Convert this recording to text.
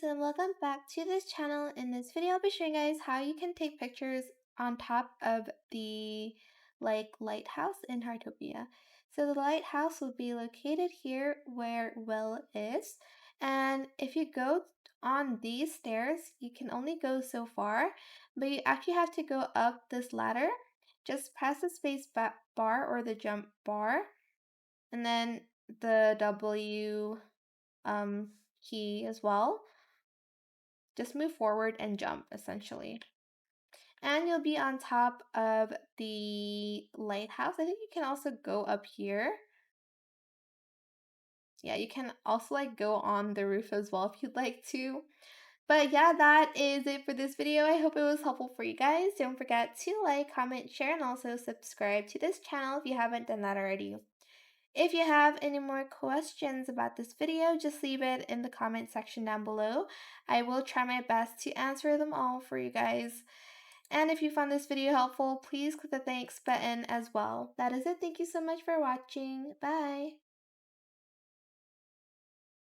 and welcome back to this channel. In this video, I'll be showing you guys how you can take pictures on top of the lighthouse in Heartopia. So the lighthouse will be located here where Will is, and if you go on these stairs, you can only go so far, but you actually have to go up this ladder. Just press the space bar or the jump bar, and then the W key as well. Just move forward and jump essentially. And you'll be on top of the lighthouse. I think you can also go up here. Yeah, you can also go on the roof as well if you'd like to. But yeah, that is it for this video. I hope it was helpful for you guys. Don't forget to like, comment, share, and also subscribe to this channel if you haven't done that already. If you have any more questions about this video, just leave it in the comment section down below. I will try my best to answer them all for you guys. And if you found this video helpful, please click the thanks button as well. That is it. Thank you so much for watching. Bye.